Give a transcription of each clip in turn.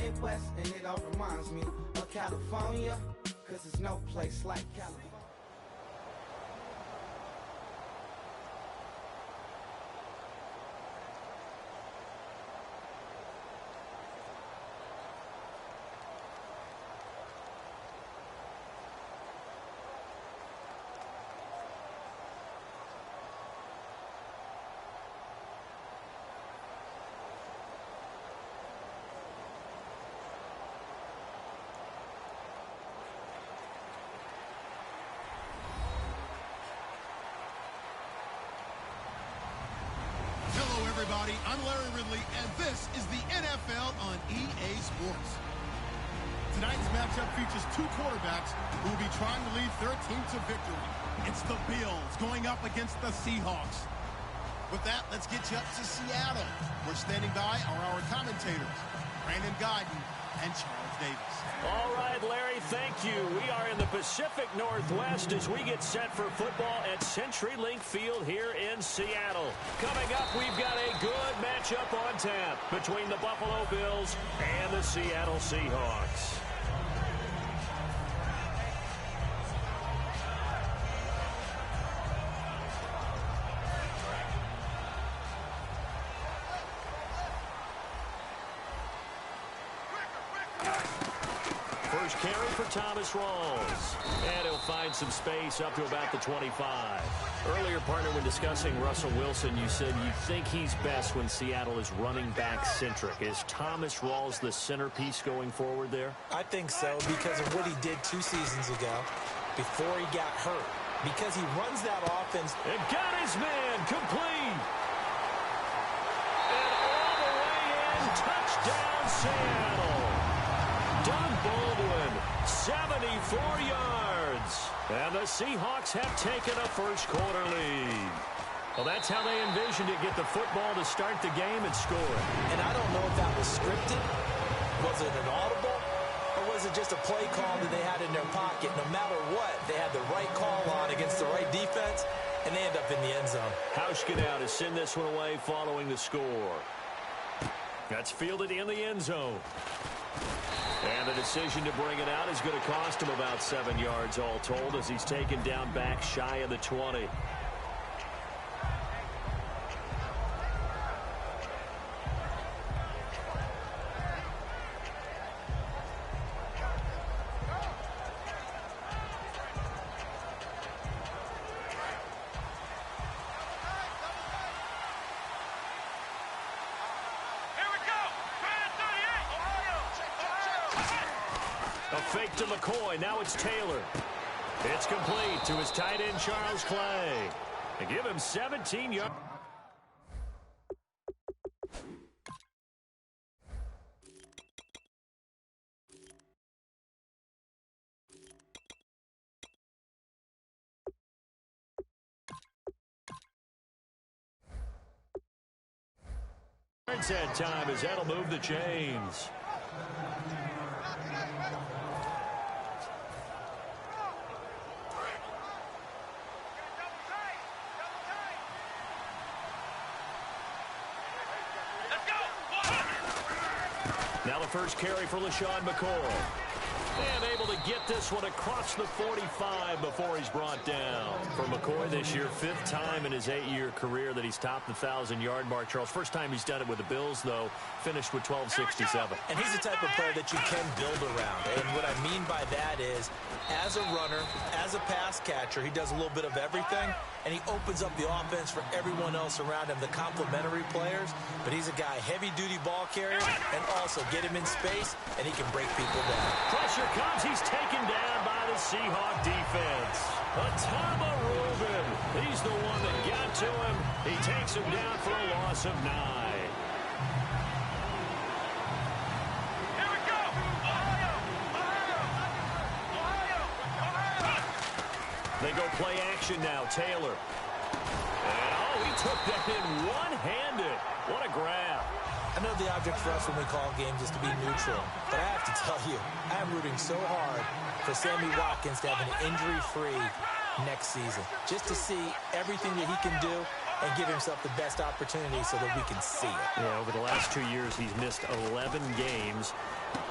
Midwest, and it all reminds me of California, cause there's no place like California. Everybody, I'm Larry Ridley, and this is the NFL on EA Sports. Tonight's matchup features two quarterbacks who will be trying to lead their team to victory. It's the Bills going up against the Seahawks. With that, let's get you up to Seattle. We're standing by are our commentators, Brandon Guyton and Charles Davis. All right, Larry, thank you. We are in the Pacific Northwest as we get set for football at CenturyLink Field here in Seattle. Coming up, we've got a good matchup on tap between the Buffalo Bills and the Seattle Seahawks. First carry for Thomas Rawls. And he'll find some space up to about the 25. Earlier, partner, when discussing Russell Wilson, you said you think he's best when Seattle is running back centric. Is Thomas Rawls the centerpiece going forward there? I think so because of what he did 2 seasons ago before he got hurt. Because he runs that offense. And got his man complete. And all the way in. Touchdown, Seattle. Doug Baldwin, 74 yards. And the Seahawks have taken a first-quarter lead. Well, that's how they envisioned it, get the football to start the game and score. And I don't know if that was scripted. Was it an audible? Or was it just a play call that they had in their pocket? No matter what, they had the right call on against the right defense, and they end up in the end zone. Hauschka now to send this one away following the score. That's fielded in the end zone. And the decision to bring it out is going to cost him about 7 yards all told as he's taken down back shy of the 20. A fake to Mccoy. Now it's Taylor. It's complete to his tight end, Charles Clay. They give him 17 yards. That time as that'll move the chains. Now the first carry for LaShawn McCoy. And able to get this one across the 45 before he's brought down. For McCoy this year, 5th time in his 8-year career that he's topped the 1,000-yard mark. Charles, first time he's done it with the Bills, though, finished with 1267. And he's the type of player that you can build around. And what I mean by that is, as a runner, as a pass catcher, he does a little bit of everything, and he opens up the offense for everyone else around him, the complementary players. But he's a guy, heavy-duty ball carrier, and also get him in space, and he can break people down. Pressure comes. He's taken down by the Seahawk defense. Atama Rubin. He's the one that got to him. He takes him down for a loss of 9. Here we go. Ohio. They go play action now. Taylor. And, he took that in one-handed. What a grab. I know the object for us when we call games is to be neutral, but I have to tell you, I'm rooting so hard for Sammy Watkins to have an injury-free next season. Just to see everything that he can do and give himself the best opportunity so that we can see it. Yeah, over the last 2 years, he's missed 11 games.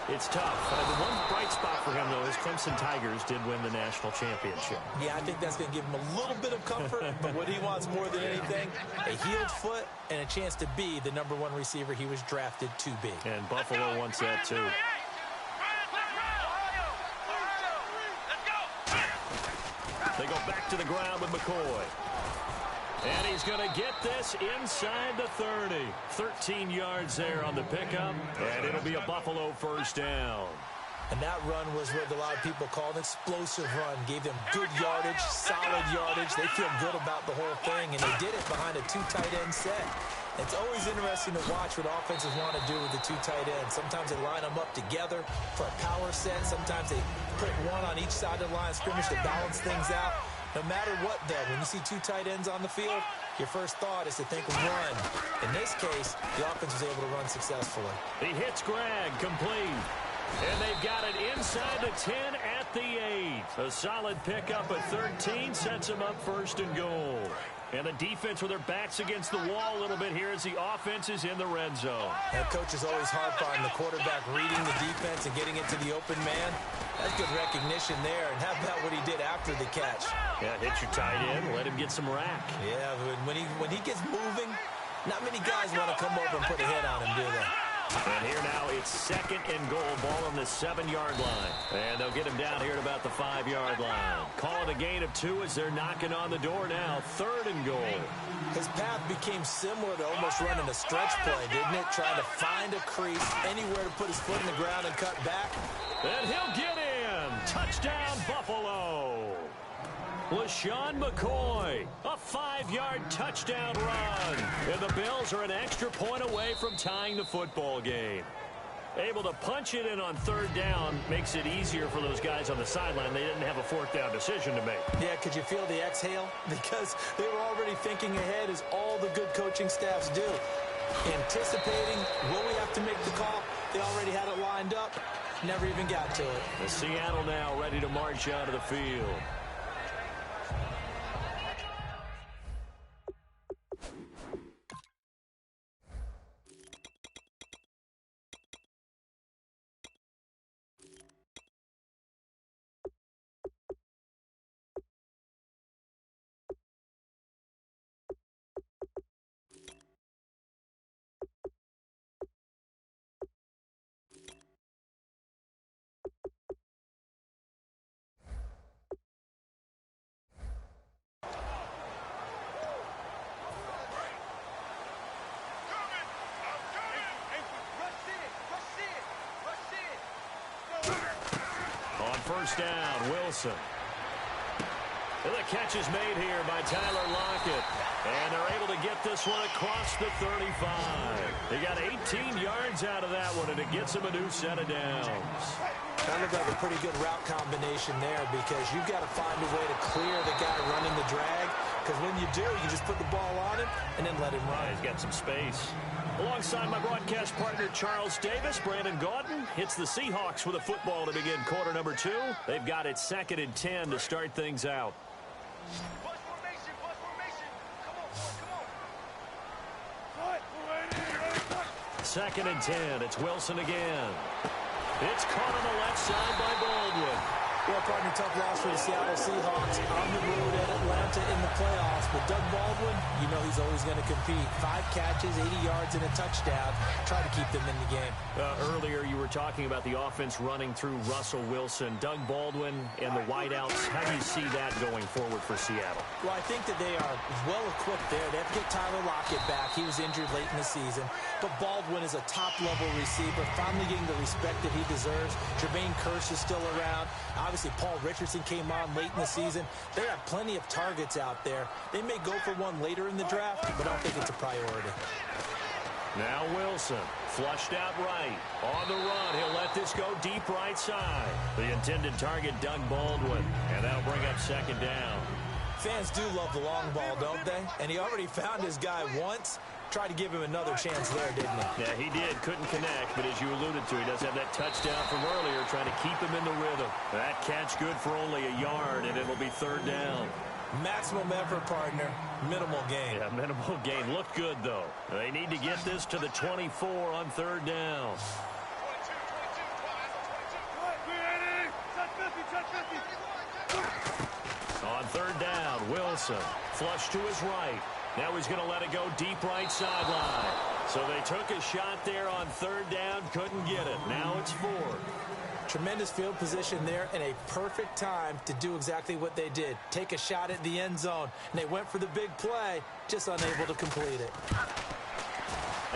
It's tough. The one bright spot for him, though, is Clemson Tigers did win the national championship. Yeah, I think that's going to give him a little bit of comfort, but what he wants more than anything, a healed foot and a chance to be the #1 receiver he was drafted to be. And Buffalo wants that, too. They go back to the ground with McCoy. And he's going to get this inside the 30. 13 yards there on the pickup, and it'll be a Buffalo first down. And that run was what a lot of people call an explosive run. Gave them good yardage, solid yardage. They feel good about the whole thing, and they did it behind a 2 tight end set. It's always interesting to watch what offenses want to do with the 2 tight ends. Sometimes they line them up together for a power set. Sometimes they put one on each side of the line of scrimmage to balance things out. No matter what, though, when you see 2 tight ends on the field, your first thought is to think run. In this case, the offense was able to run successfully. He hits Greg, complete. And they've got it inside the 10 at the 8. A solid pickup at 13 sets them up first and goal. And the defense with their backs against the wall a little bit here as the offense is in the red zone. That coach is always harp on the quarterback reading the defense and getting it to the open man. That's good recognition there. And how about what he did after the catch? Yeah, hit your tight end, let him get some rack. Yeah, when he gets moving, not many guys want to come over and put a hit on him, do they? And here now it's second and goal, ball on the 7-yard line. And they'll get him down here at about the 5-yard line. Call it a gain of 2 as they're knocking on the door now. Third and goal. His path became similar to almost running a stretch play, didn't it? Trying to find a crease, anywhere to put his foot in the ground and cut back. And he'll get in. Touchdown, Buffalo. LaShawn McCoy, a 5-yard touchdown run. And the Bills are an extra point away from tying the football game. Able to punch it in on 3rd down makes it easier for those guys on the sideline. They didn't have a 4th down decision to make. Yeah, could you feel the exhale? Because they were already thinking ahead, as all the good coaching staffs do. Anticipating, will we have to make the call? They already had it lined up. Never even got to it. The Seattle now ready to march out of the field. First down, Wilson. And the catch is made here by Tyler Lockett. And they're able to get this one across the 35. They got 18 yards out of that one, and it gets them a new set of downs. That looked like a pretty good route combination there, because you've got to find a way to clear the guy running the drag. Because when you do, you just put the ball on him and then let him run. He's got some space. Alongside my broadcast partner, Charles Davis, Brandon Gaudin hits the Seahawks with a football to begin quarter number 2. They've got it 2nd and 10 to start things out. Bus formation, bus formation. Come on. 2nd and 10. It's Wilson again. It's caught on the left side by Baldwin. Well, partner, tough loss for the Seattle Seahawks on the road at Atlanta in the playoffs. But Doug Baldwin, you know he's always going to compete. 5 catches, 80 yards, and a touchdown. Try to keep them in the game. Earlier, you were talking about the offense running through Russell Wilson. Doug Baldwin and the wideouts. How do you see that going forward for Seattle? Well, I think that they are well-equipped there. They have to get Tyler Lockett back. He was injured late in the season. But Baldwin is a top-level receiver, finally getting the respect that he deserves. Jermaine Kearse is still around. Obviously, Paul Richardson came on late in the season. They have plenty of targets out there. They may go for one later in the draft, but I don't think it's a priority. Now Wilson, flushed out right. On the run, he'll let this go deep right side. The intended target, Doug Baldwin, and that'll bring up 2nd down. Fans do love the long ball, don't they? And he already found his guy once. Tried to give him another chance there, didn't he? Yeah, he did. Couldn't connect, but as you alluded to, he does have that touchdown from earlier, trying to keep him in the rhythm. That catch good for only a yard, and it'll be 3rd down. Maximum effort, partner. Minimal gain. Yeah, minimal gain. Looked good, though. They need to get this to the 24 on third down. On third down, Wilson. Flush to his right. Now he's going to let it go deep right sideline. So they took a shot there on third down, couldn't get it. Now it's fourth. Tremendous field position there and a perfect time to do exactly what they did. Take a shot at the end zone. And they went for the big play, just unable to complete it.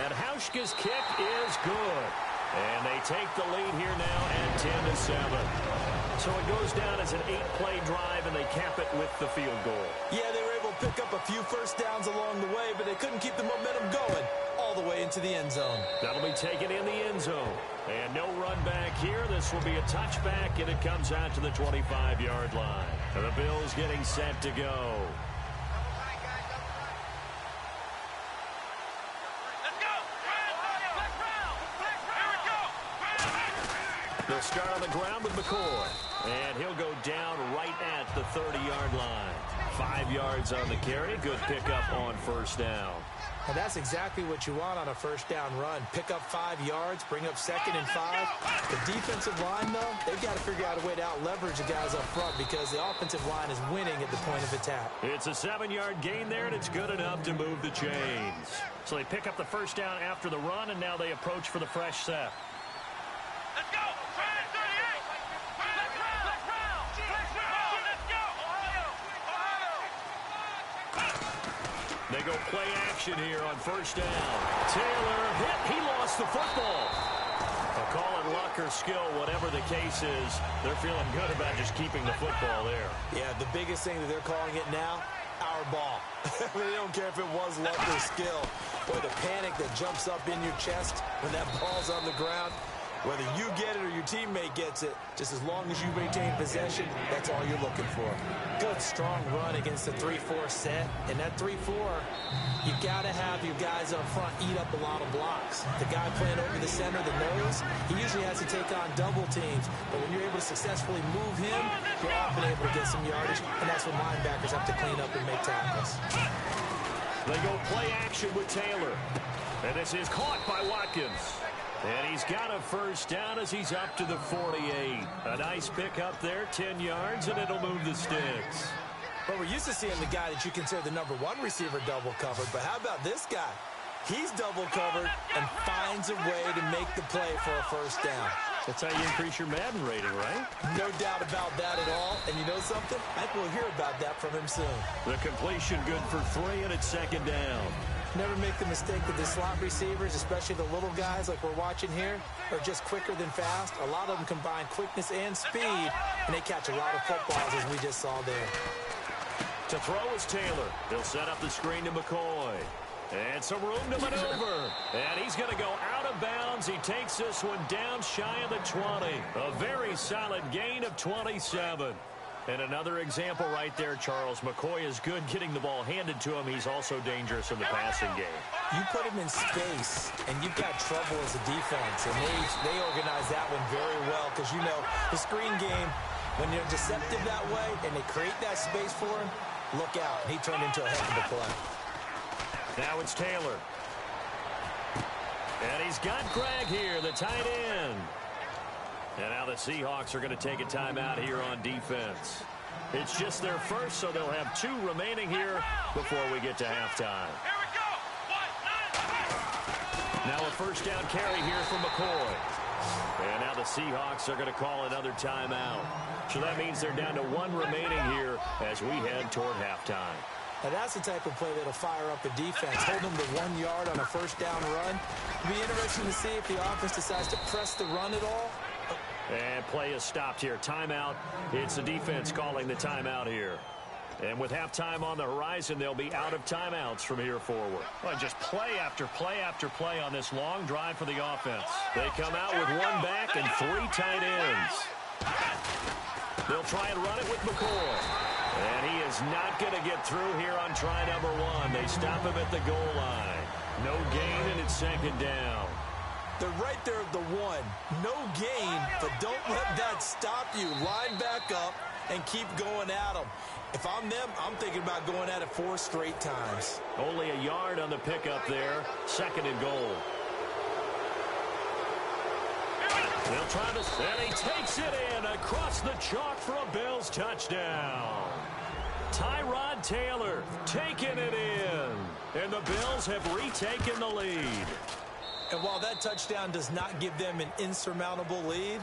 And Hauschka's kick is good. And they take the lead here now at 10-7. So it goes down as an 8-play drive, and they cap it with the field goal. Yeah, they were able to pick up a few first downs along the way, but they couldn't keep the momentum going all the way into the end zone. That'll be taken in the end zone. And no run back here. This will be a touchback, and it comes out to the 25-yard line. And the Bills getting set to go. They'll start on the ground with McCoy. And he'll go down right at the 30-yard line. 5 yards on the carry. Good pickup on first down. And that's exactly what you want on a first down run. Pick up 5 yards, bring up 2nd and 5. The defensive line, though, they've got to figure out a way to out-leverage the guys up front because the offensive line is winning at the point of attack. It's a 7-yard gain there, and it's good enough to move the chains. So they pick up the first down after the run, and now they approach for the fresh set. Let's go! They go play action here on first down. Taylor hit. He lost the football. They'll call it luck or skill, whatever the case is. They're feeling good about just keeping the football there. Yeah, the biggest thing that they're calling it now, our ball. They don't care if it was luck or skill. Boy, the panic that jumps up in your chest when that ball's on the ground, whether you get it or your teammate gets it, just as long as you maintain possession, that's all you're looking for. Good, strong run against the 3-4 set. And that 3-4, you've got to have your guys up front eat up a lot of blocks. The guy playing over the center, the nose, he usually has to take on double teams. But when you're able to successfully move him, you're often able to get some yardage. And that's when linebackers have to clean up and make tackles. They go play action with Taylor. And this is caught by Watkins. And he's got a first down as he's up to the 48. A nice pickup there, 10 yards, and it'll move the sticks. Well, we're used to seeing the guy that you consider the number 1 receiver double covered, but how about this guy? He's double covered and finds a way to make the play for a first down. That's how you increase your Madden rating, right? No doubt about that at all. And you know something? I think we'll hear about that from him soon. The completion good for 3, and it's second down. Never make the mistake that the slot receivers, especially the little guys like we're watching here, are just quicker than fast. A lot of them combine quickness and speed, and they catch a lot of footballs, as we just saw there. To throw is Taylor. He'll set up the screen to McCoy. And some room to maneuver. And he's going to go out of bounds. He takes this one down shy of the 20. A very solid gain of 27. And another example right there, Charles. McCoy is good getting the ball handed to him. He's also dangerous in the passing game. You put him in space, and you've got trouble as a defense. And they organize that one very well because, you know, the screen game, when you're deceptive that way and they create that space for him, look out. He turned into a heck of a play. Now it's Taylor. And he's got Gregg here, the tight end. And now the Seahawks are going to take a timeout here on defense. It's just their first, so they'll have 2 remaining here before we get to halftime. Here we go! Now a first down carry here from McCoy. And now the Seahawks are going to call another timeout. So that means they're down to 1 remaining here as we head toward halftime. Now that's the type of play that'll fire up a defense. Hold them to 1 yard on a first down run. It'll be interesting to see if the offense decides to press the run at all. And play is stopped here. Timeout. It's the defense calling the timeout here. And with halftime on the horizon, they'll be out of timeouts from here forward. Well, just play after play after play on this long drive for the offense. They come out with 1 back and 3 tight ends. They'll try and run it with McCoy. And he is not going to get through here on try number 1. They stop him at the goal line. No gain, and it's second down. They're right there at the 1. No gain, but don't let that stop you. Line back up and keep going at them. If I'm them, I'm thinking about going at it 4 straight times. Only a yard on the pickup there. 2nd and goal. They'll try to, and he takes it in across the chalk for a Bills touchdown. Tyrod Taylor taking it in, and the Bills have retaken the lead. And while that touchdown does not give them an insurmountable lead,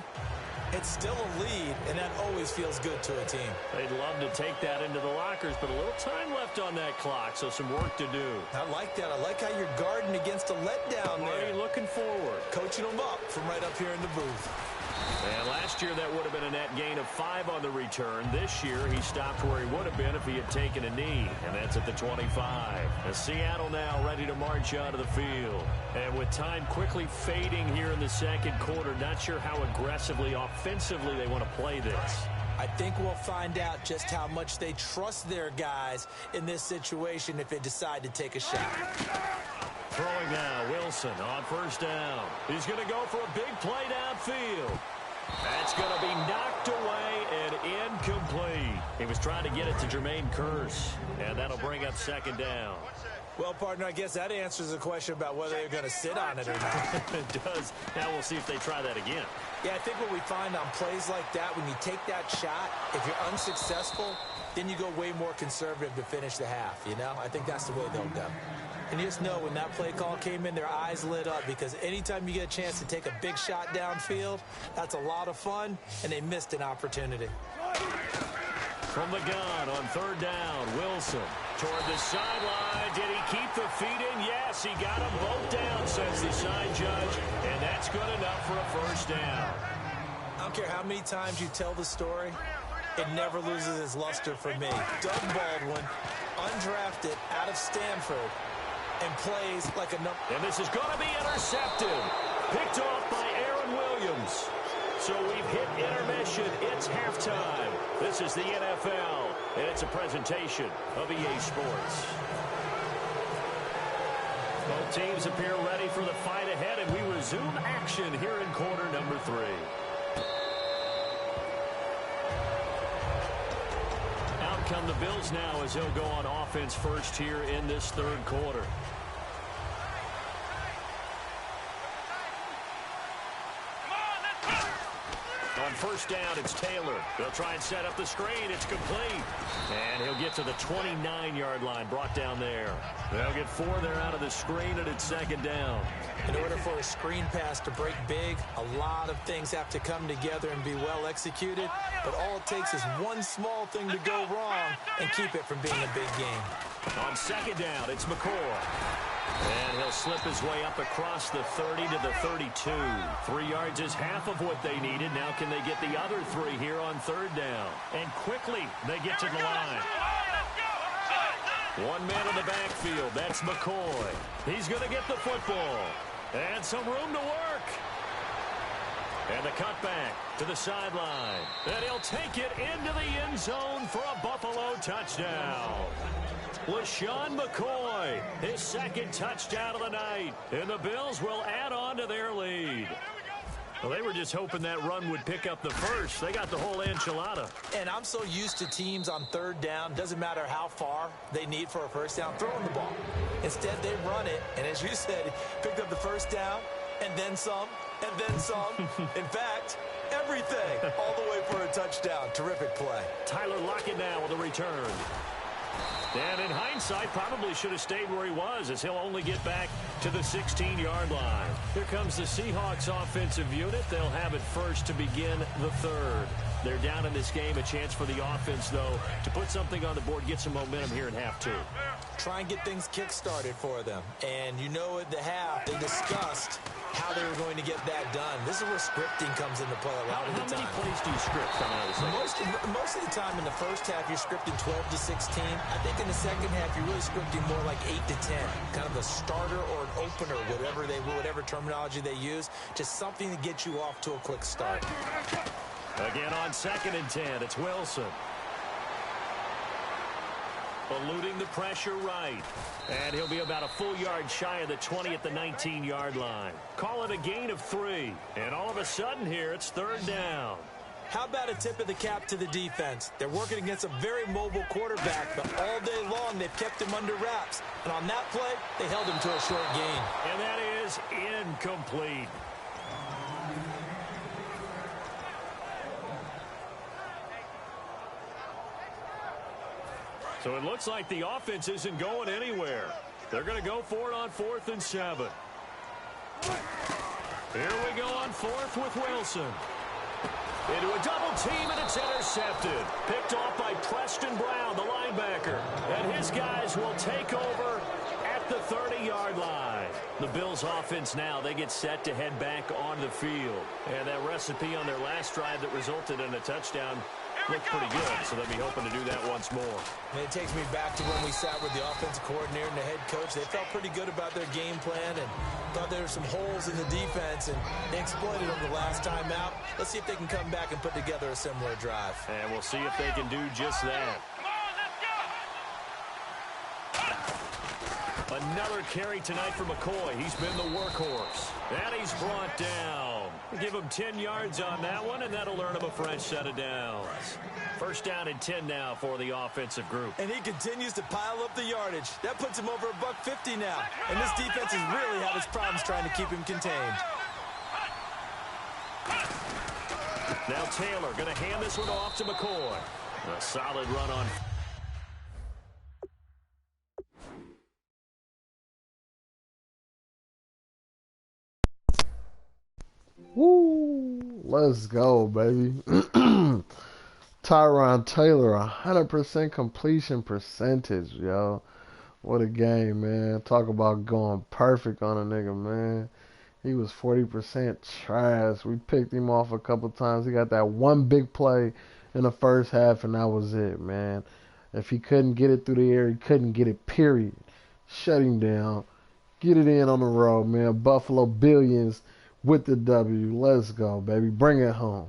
it's still a lead, and that always feels good to a team. They'd love to take that into the lockers, but a little time left on that clock, so some work to do. I like that. I like how you're guarding against a letdown there. Already looking forward. Coaching them up from right up here in the booth. And last year, that would have been a net gain of 5 on the return. This year, he stopped where he would have been if he had taken a knee, and that's at the 25. As Seattle now ready to march out of the field. And with time quickly fading here in the 2nd quarter, not sure how aggressively, offensively they want to play this. I think we'll find out just how much they trust their guys in this situation if they decide to take a shot. Throwing now, Wilson on 1st down. He's going to go for a big play downfield. That's going to be knocked away and incomplete. He was trying to get it to Jermaine Kearse, and that'll bring up 2nd down. Well, partner, I guess that answers the question about whether they're going to sit on it or not. It does. Now we'll see if they try that again. Yeah, I think what we find on plays like that, when you take that shot, if you're unsuccessful, then you go way more conservative to finish the half, you know? I think that's the way they'll go. And you just know when that play call came in, their eyes lit up, because anytime you get a chance to take a big shot downfield, that's a lot of fun, and they missed an opportunity. From the gun on 3rd down, Wilson toward the sideline. Did he keep the feet in? Yes, he got them both down, says the side judge, and that's good enough for a 1st down. I don't care how many times you tell the story, it never loses its luster for me. Doug Baldwin, undrafted out of Stanford, and plays like a number. And this is going to be intercepted. Picked off by Aaron Williams. So we've hit intermission. It's halftime. This is the NFL, and it's a presentation of EA Sports. Both teams appear ready for the fight ahead, and we resume action here in quarter number 3. Out come the Bills now as they'll go on offense first here in this 3rd quarter. On 1st down, it's Taylor. They'll try and set up the screen. It's complete. And he'll get to the 29-yard line, brought down there. They'll get 4 there out of the screen, and it's 2nd down. In order for a screen pass to break big, a lot of things have to come together and be well executed. But all it takes is one small thing to go wrong and keep it from being a big game. On 2nd down, it's McCoy. And he'll slip his way up across the 30 to the 32. 3 yards is half of what they needed. Now can they get the other 3 here on 3rd down? And quickly they get to the line. 1 man in the backfield. That's McCoy. He's going to get the football. And some room to work. And the cutback to the sideline. And he'll take it into the end zone for a Buffalo touchdown. LaShawn McCoy, his 2nd touchdown of the night. And the Bills will add on to their lead. Well, they were just hoping that run would pick up the first. They got the whole enchilada. And I'm so used to teams on 3rd down, doesn't matter how far they need for a 1st down, throwing the ball. Instead, they run it, and as you said, picked up the 1st down, and then some, and then some. In fact, everything, all the way for a touchdown. Terrific play. Tyler Lockett now with a return. And in hindsight, probably should have stayed where he was, as he'll only get back to the 16-yard line. Here comes the Seahawks offensive unit. They'll have it first to begin the 3rd. They're down in this game. A chance for the offense, though, to put something on the board, get some momentum here in half 2. Try and get things kick-started for them. And you know at the half, they discussed how they were going to get that done. This is where scripting comes into play a lot of the time. How many plays do you script coming out of the second? Most of the time in the 1st half, you're scripting 12 to 16. I think in the 2nd half, you're really scripting more like 8 to 10. Kind of a starter or an opener, whatever terminology they use. Just something to get you off to a quick start. Again on 2nd and 10, it's Wilson. Eluding the pressure right. And he'll be about a full yard shy of the 20 at the 19-yard line. Call it a gain of 3. And all of a sudden here, it's 3rd down. How about a tip of the cap to the defense? They're working against a very mobile quarterback, but all day long they've kept him under wraps. And on that play, they held him to a short gain. And that is incomplete. So it looks like the offense isn't going anywhere. They're going to go for it on 4th and 7. Here we go on 4th with Wilson. Into a double team, and it's intercepted. Picked off by Preston Brown, the linebacker. And his guys will take over at the 30-yard line. The Bills' offense now, they get set to head back on the field. And that recipe on their last drive that resulted in a touchdown looked pretty good, so they'll be hoping to do that once more. And it takes me back to when we sat with the offensive coordinator and the head coach. They felt pretty good about their game plan and thought there were some holes in the defense, and they exploited them the last time out. Let's see if they can come back and put together a similar drive. And we'll see if they can do just that. Another carry tonight for McCoy. He's been the workhorse. And he's brought down. Give him 10 yards on that one, and that'll earn him a fresh set of downs. 1st down and 10 now for the offensive group. And he continues to pile up the yardage. That puts him over $150 now. And this defense has really had its problems trying to keep him contained. Now Taylor going to hand this one off to McCoy. A solid run on. Woo! Let's go, baby. Tyron Taylor, 100% completion percentage, yo. What a game, man. Talk about going perfect on a nigga, man. He was 40% trash. We picked him off a couple times. He got that one big play in the first half, and that was it, man. If he couldn't get it through the air, he couldn't get it, period. Shut him down. Get it in on the road, man. Buffalo Billions with the W. Let's go, baby. Bring it home.